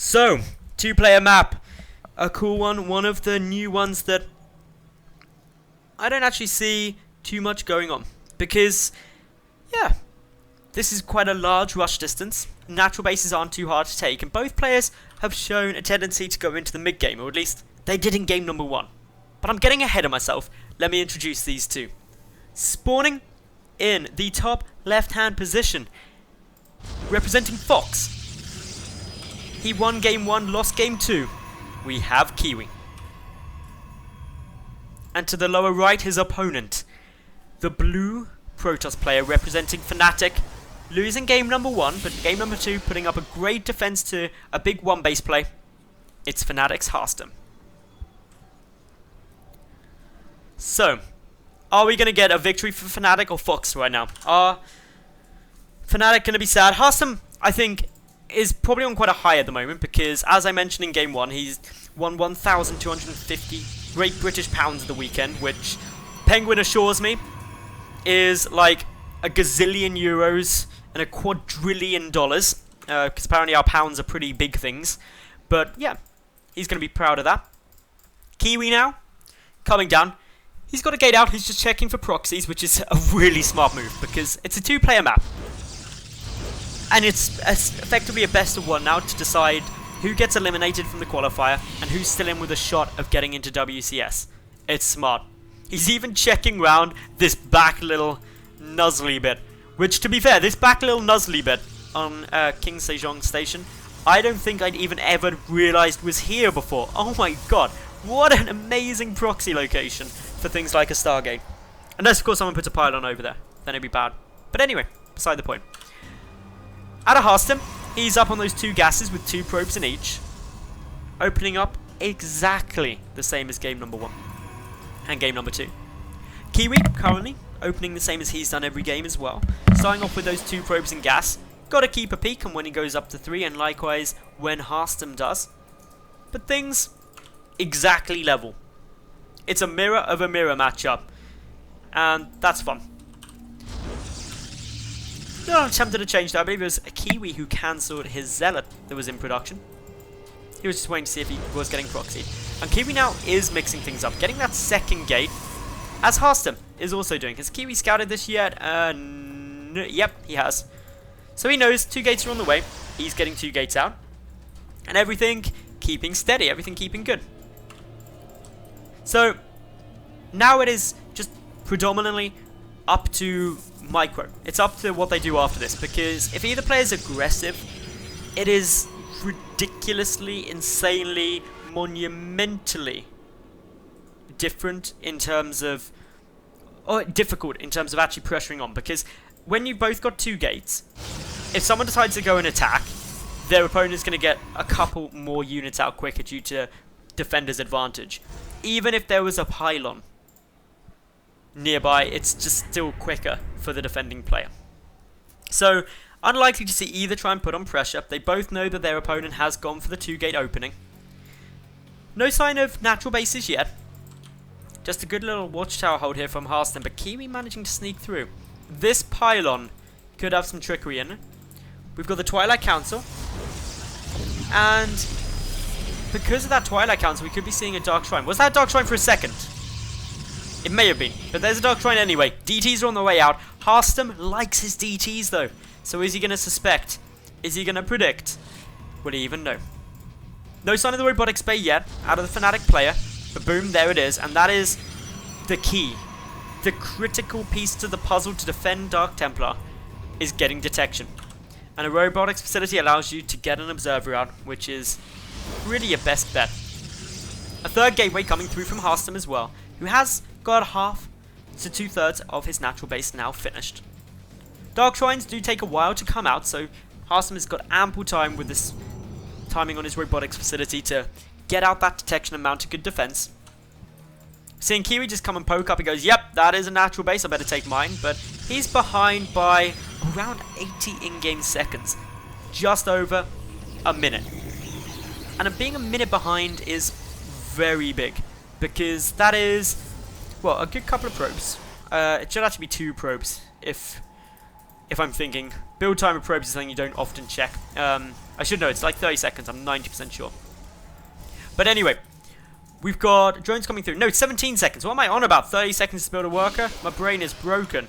So, two-player map. A cool one. One of the new ones that I don't actually see too much going on. Because, yeah, this is quite a large rush distance. Natural bases aren't too hard to take. And both players have shown a tendency to go into the mid-game. Or at least, they did in game number 1. But I'm getting ahead of myself. Let me introduce these two. Spawning in the top left-hand position, representing Fox. He won game 1, lost game 2. We have Kiwi. And to the lower right, his opponent, the blue Protoss player representing Fnatic, losing game number 1, but game number 2 putting up a great defense to a big one-base play. It's Fnatic's Harstem. So, are we going to get a victory for Fnatic or Fox right now? Are Fnatic going to be sad? Harstem, I think, is probably on quite a high at the moment because, as I mentioned in game 1, he's won 1,250 Great British Pounds at the weekend, which Penguin assures me is like a gazillion euros and a quadrillion dollars, because apparently our pounds are pretty big things. But yeah, he's going to be proud of that. Kiwi now, coming down. He's got a gate out, he's just checking for proxies, which is a really smart move because it's a two-player map. And it's effectively a best of one now to decide who gets eliminated from the qualifier and who's still in with a shot of getting into WCS. It's smart. He's even checking round this back little nuzzly bit. Which, to be fair, this back little nuzzly bit on King Sejong Station, I don't think I'd even ever realised was here before. Oh my god, what an amazing proxy location for things like a Stargate. Unless, of course, someone puts a pylon over there. Then it'd be bad. But anyway, beside the point. Out of Harstem, he's up on those 2 gases with 2 probes in each. Opening up exactly the same as game number 1. And game number 2. Kiwi, currently, opening the same as he's done every game as well. Starting off with those 2 probes in gas. Gotta keep a peek on when he goes up to 3, and likewise when Harstem does. But things exactly level. It's a mirror of a mirror matchup. And that's fun. No, attempted to change that. I believe it was a Kiwi who cancelled his Zealot that was in production. He was just waiting to see if he was getting proxied. And Kiwi now is mixing things up, getting that second gate, as Harstem is also doing. Has Kiwi scouted this yet? Yep, he has. So he knows 2 gates are on the way. He's getting 2 gates out. And everything keeping steady, everything keeping good. So, now it is just predominantly up to micro. It's up to what they do after this, because if either player is aggressive, it is ridiculously, insanely, monumentally different in terms of, or difficult in terms of actually pressuring on, because when you both got 2 gates, if someone decides to go and attack, their opponent is going to get a couple more units out quicker due to defender's advantage. Even if there was a pylon nearby, it's just still quicker for the defending player. So, unlikely to see either try and put on pressure. They both know that their opponent has gone for the 2-gate opening. No sign of natural bases yet. Just a good little watchtower hold here from Harstem, but Kiwi managing to sneak through. This pylon could have some trickery in it. We've got the Twilight Council. And because of that Twilight Council, we could be seeing a Dark Shrine. Was that a Dark Shrine for a second? It may have been, but there's a Dark Shrine anyway. DTs are on the way out. Harstem likes his DTs though. So is he going to suspect? Is he going to predict? Will he even know? No sign of the Robotics Bay yet, out of the Fnatic player. But boom, there it is. And that is the key. The critical piece to the puzzle to defend Dark Templar is getting detection. And a robotics facility allows you to get an observer out, which is really your best bet. A third gateway coming through from Harstem as well, who has got half to 2/3 of his natural base now finished. Dark Shrines do take a while to come out, so Harstem has got ample time with this timing on his robotics facility to get out that detection and mount a good defense. Seeing Kiwi just come and poke up, he goes, yep, that is a natural base, I better take mine. But he's behind by around 80 in-game seconds. Just over a minute. And being a minute behind is very big, because that is, well, a good couple of probes. It should actually be 2 probes, if I'm thinking. Build time of probes is something you don't often check. I should know, it's like 30 seconds, I'm 90% sure. But anyway, we've got drones coming through. No, it's 17 seconds. What am I on about? 30 seconds to build a worker? My brain is broken.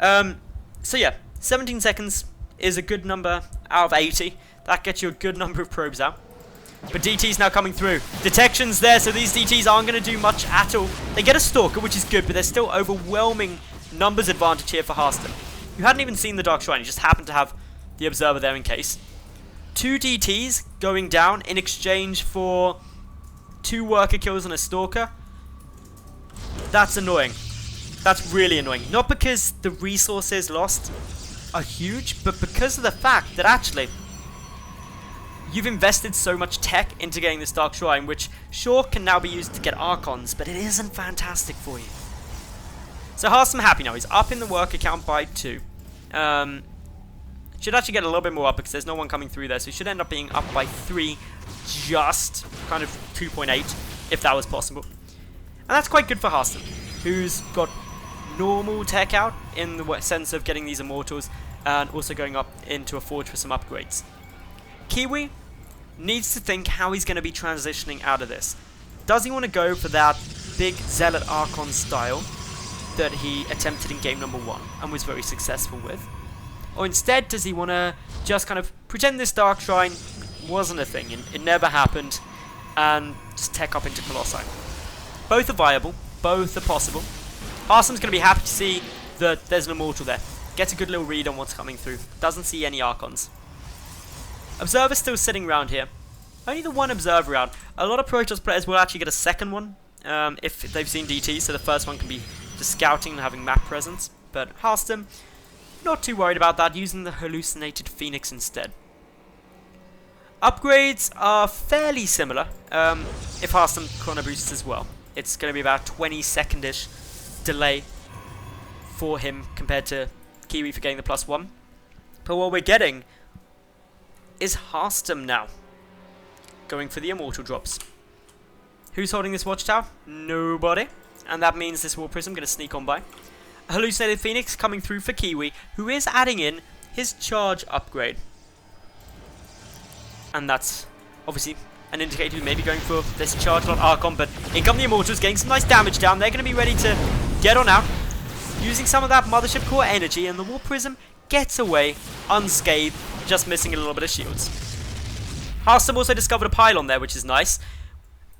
So yeah, 17 seconds is a good number out of 80. That gets you a good number of probes out. But DT's now coming through. Detection's there, so these DTs aren't going to do much at all. They get a Stalker, which is good, but there's still overwhelming numbers advantage here for Harstem. You hadn't even seen the Dark Shrine, you just happened to have the Observer there in case. 2 DTs going down in exchange for 2 worker kills and a Stalker. That's annoying. That's really annoying. Not because the resources lost are huge, but because of the fact that actually you've invested so much tech into getting this Dark Shrine, which sure can now be used to get Archons, but it isn't fantastic for you. So Harstem happy now. He's up in the worker count by 2. Should actually get a little bit more up because there's no one coming through there, so he should end up being up by 3, just kind of 2.8 if that was possible. And that's quite good for Harstem, who's got normal tech out in the sense of getting these Immortals and also going up into a forge for some upgrades. Kiwi needs to think how he's going to be transitioning out of this. Does he want to go for that big Zealot Archon style that he attempted in game number 1 and was very successful with? Or instead does he want to just kind of pretend this Dark Shrine wasn't a thing, and it never happened, and just tech up into Colossi? Both are viable, both are possible. Harstem's going to be happy to see that there's an Immortal there. Gets a good little read on what's coming through. Doesn't see any Archons. Observer's still sitting around here. Only the one Observer around. A lot of Protoss players will actually get a second one if they've seen DT, so the first one can be just scouting and having map presence. But Harstem, not too worried about that, using the hallucinated Phoenix instead. Upgrades are fairly similar if Harstem chrono boosts as well. It's going to be about 20-second-ish delay for him compared to Kiwi for getting the +1. But what we're getting is Harstem now going for the Immortal drops. Who's holding this watchtower? Nobody. And that means this War Prism going to sneak on by. A hallucinated Phoenix coming through for Kiwi, who is adding in his charge upgrade. And that's obviously an indicator we may be going for this charge on Archon, but in come the Immortals, getting some nice damage down. They're going to be ready to get on out, using some of that Mothership Core energy, and the War Prism gets away unscathed, just missing a little bit of shields. Harstem also discovered a pylon there, which is nice.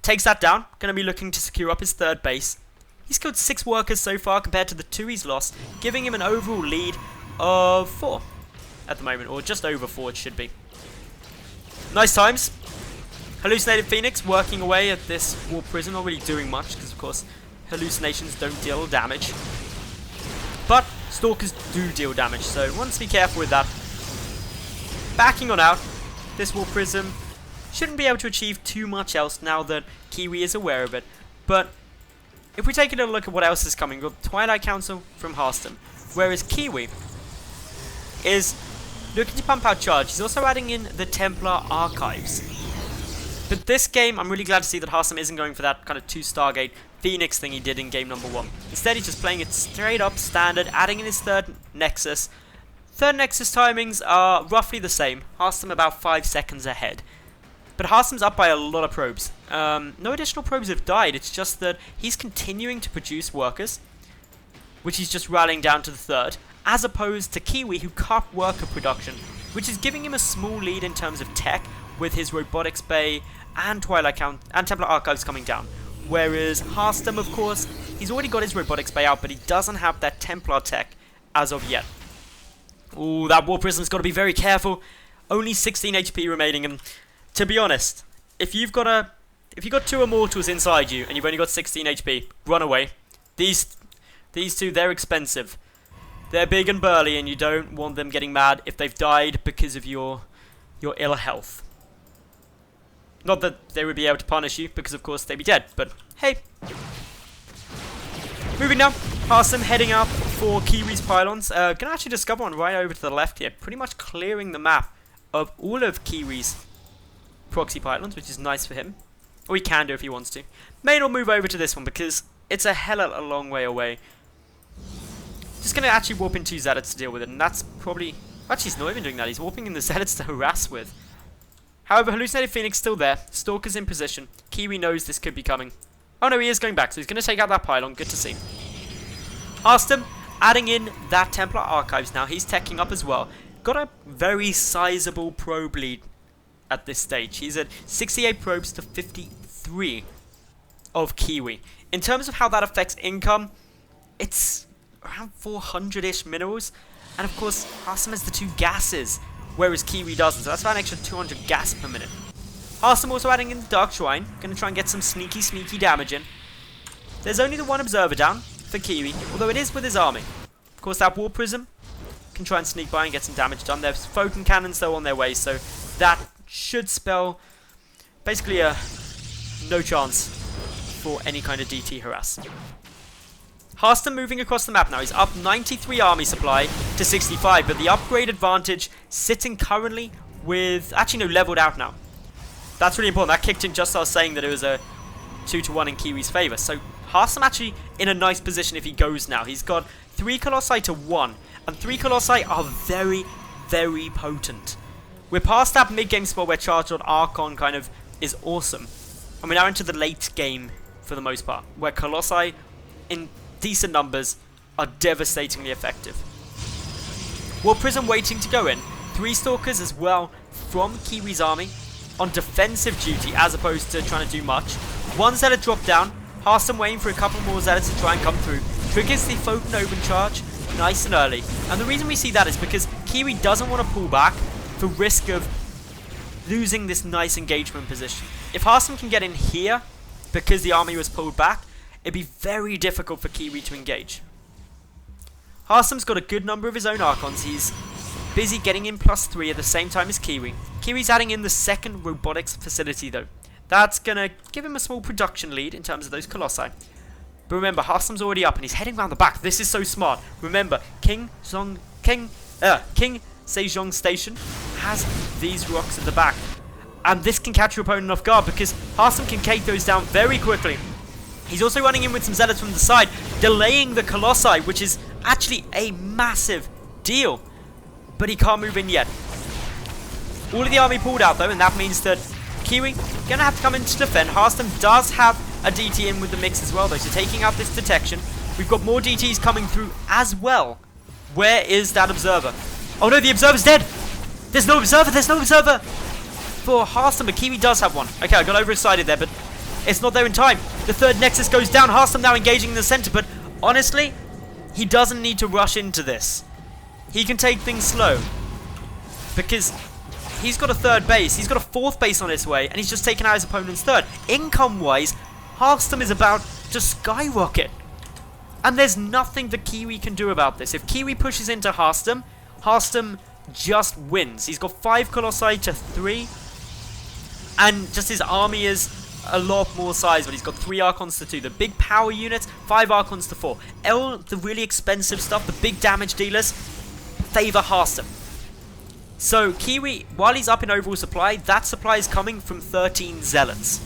Takes that down, going to be looking to secure up his 3rd base. He's killed 6 workers so far compared to the 2 he's lost, giving him an overall lead of 4 at the moment, or just over 4 it should be. Nice times. Hallucinated Phoenix working away at this War Prism, not really doing much, because of course hallucinations don't deal damage. But Stalkers do deal damage, so one has to be careful with that. Backing on out, this War Prism shouldn't be able to achieve too much else now that Kiwi is aware of it. But if we take a little look at what else is coming, we've got Twilight Council from Harstem, whereas Kiwi is looking to pump out charge. He's also adding in the Templar Archives. But this game, I'm really glad to see that Harstem isn't going for that kind of 2 Stargate Phoenix thing he did in game number 1. Instead, he's just playing it straight up standard, adding in his 3rd Nexus. 3rd Nexus timings are roughly the same. Harstem about 5 seconds ahead. But Harstem's up by a lot of probes. No additional probes have died, it's just that he's continuing to produce workers, which he's just rallying down to the 3rd, as opposed to Kiwi, who cut worker production, which is giving him a small lead in terms of tech, with his Robotics Bay and Twilight Count and Templar Archives coming down. Whereas Harstem, of course, he's already got his Robotics Bay out, but he doesn't have that Templar tech as of yet. Ooh, that War Prism's got to be very careful. Only 16 HP remaining, and to be honest, if you've got 2 Immortals inside you and you've only got 16 HP, run away. These 2, they're expensive. They're big and burly, and you don't want them getting mad if they've died because of your ill health. Not that they would be able to punish you, because of course they'd be dead, but hey. Moving now, Harstem heading up for Kiwi's pylons. Gonna actually discover one right over to the left here, pretty much clearing the map of all of Kiwi's proxy pylons, which is nice for him. Or he can do if he wants to. May not move over to this one, because it's a hell of a long way away. Just gonna actually warp in 2 Zealots to deal with it, and that's probably... Actually, he's not even doing that, he's warping in the Zealots to harass with. However, Hallucinated Phoenix still there. Stalker's in position. Kiwi knows this could be coming. Oh no, he is going back, so he's going to take out that pylon. Good to see. Harstem adding in that Templar Archives now. He's teching up as well. Got a very sizable probe lead at this stage. He's at 68 probes to 53 of Kiwi. In terms of how that affects income, it's around 400-ish minerals. And of course, Harstem has the 2 gases, whereas Kiwi doesn't. So that's about an extra 200 gas per minute. Harstem also adding in the Dark Shrine. Going to try and get some sneaky damage in. There's only the 1 observer down for Kiwi, although it is with his army. Of course, that War Prism can try and sneak by and get some damage done. There's Photon Cannons, though, on their way, so that should spell basically a no chance for any kind of DT harass. Harstem moving across the map now. He's up 93 army supply to 65, but the upgrade advantage sitting currently with... Actually, no, leveled out now. That's really important. That kicked in just as I was saying that it was a 2-to-1 in Kiwi's favour. So Harstem actually in a nice position if he goes now. He's got 3 Colossi to 1, and 3 Colossi are very, very potent. We're past that mid-game spot where Charged Archon kind of is awesome. And we're now into the late game for the most part, where Colossi in decent numbers are devastatingly effective. War Prism waiting to go in. 3 Stalkers as well from Kiwi's army on defensive duty as opposed to trying to do much. 1 Zealot dropped down. Harstem waiting for a couple more Zealots to try and come through. Triggers the Photon Overcharge nice and early. And the reason we see that is because Kiwi doesn't want to pull back for risk of losing this nice engagement position. If Harstem can get in here because the army was pulled back, it'd be very difficult for Kiwi to engage. Harstem's got a good number of his own Archons. He's busy getting in +3 at the same time as Kiwi. Kiwi's adding in the 2nd robotics facility though. That's going to give him a small production lead in terms of those Colossi. But remember, Harstem's already up and he's heading around the back. This is so smart. Remember, King Sejong Station has these rocks at the back. And this can catch your opponent off guard because Harstem can take those down very quickly. He's also running in with some Zealots from the side, delaying the Colossi, which is actually a massive deal. But he can't move in yet. All of the army pulled out though, and that means that Kiwi gonna have to come in to defend. Harstem does have a DT in with the mix as well though, so taking out this detection. We've got more DTs coming through as well. Where is that observer? Oh no, the observer's dead! There's no observer, for Harstem, but Kiwi does have one. Okay, I got overexcited there, but it's not there in time. The 3rd Nexus goes down. Harstem now engaging in the center, but honestly, he doesn't need to rush into this. He can take things slow because he's got a 3rd base. He's got a 4th base on his way, and he's just taken out his opponent's 3rd. Income-wise, Harstem is about to skyrocket. And there's nothing that Kiwi can do about this. If Kiwi pushes into Harstem, Harstem just wins. He's got 5 Colossi to 3. And just his army is a lot more size, but he's got 3 Archons to 2. The big power units, 5 Archons to 4. The really expensive stuff, the big damage dealers, favor Harstem. So Kiwi, while he's up in overall supply, that supply is coming from 13 Zealots.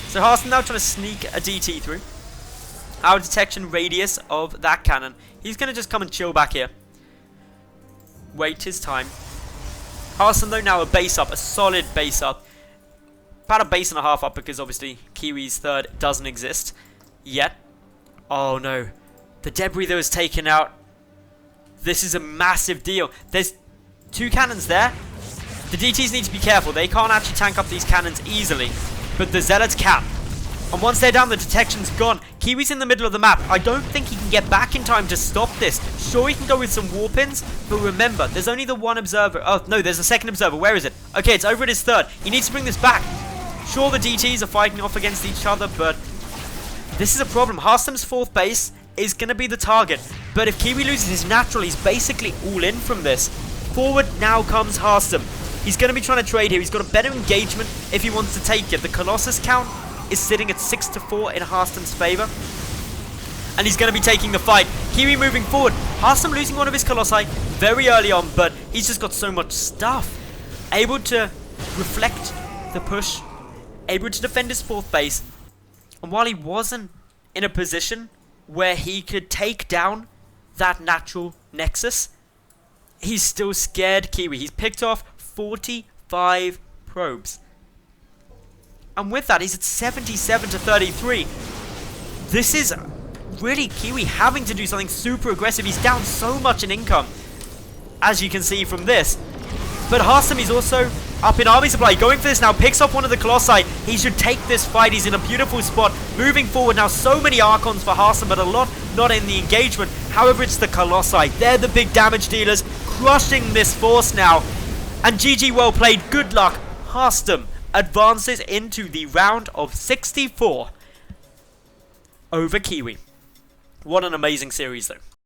So Harstem now trying to sneak a DT through. Our detection radius of that cannon. He's going to just come and chill back here. Wait his time. Harstem though now a base up, a solid base up. About a base and a half up because obviously Kiwi's 3rd doesn't exist yet. Oh no. The debris that was taken out. This is a massive deal. There's 2 cannons there. The DTs need to be careful. They can't actually tank up these cannons easily. But the Zealots can. And once they're down, the detection's gone. Kiwi's in the middle of the map. I don't think he can get back in time to stop this. Sure, he can go with some warpins, but remember, there's only the 1 observer. Oh, no, there's a 2nd observer. Where is it? Okay, it's over at his 3rd. He needs to bring this back. Sure, the DTs are fighting off against each other, but this is a problem. Harstem's 4th base is going to be the target. But if Kiwi loses his natural, he's basically all in from this. Forward now comes Harstem. He's going to be trying to trade here. He's got a better engagement if he wants to take it. The Colossus count is sitting at 6-4 in Harstem's favour. And he's going to be taking the fight. Kiwi moving forward. Harstem losing one of his Colossi very early on, but he's just got so much stuff. Able to reflect the push. Able to defend his 4th base. And while he wasn't in a position where he could take down that natural Nexus, he's still scared Kiwi. He's picked off 5 probes. And with that, he's at 77 to 33. This is really Kiwi having to do something super aggressive. He's down so much in income, as you can see from this. But Harstem, he's also up in army supply. Going for this now, picks up one of the Colossi. He should take this fight. He's in a beautiful spot. Moving forward now, so many Archons for Harstem, but a lot not in the engagement. However, it's the Colossi. They're the big damage dealers, crushing this force now. And GG, well played. Good luck. Harstem advances into the round of 64 over Kiwi. What an amazing series, though.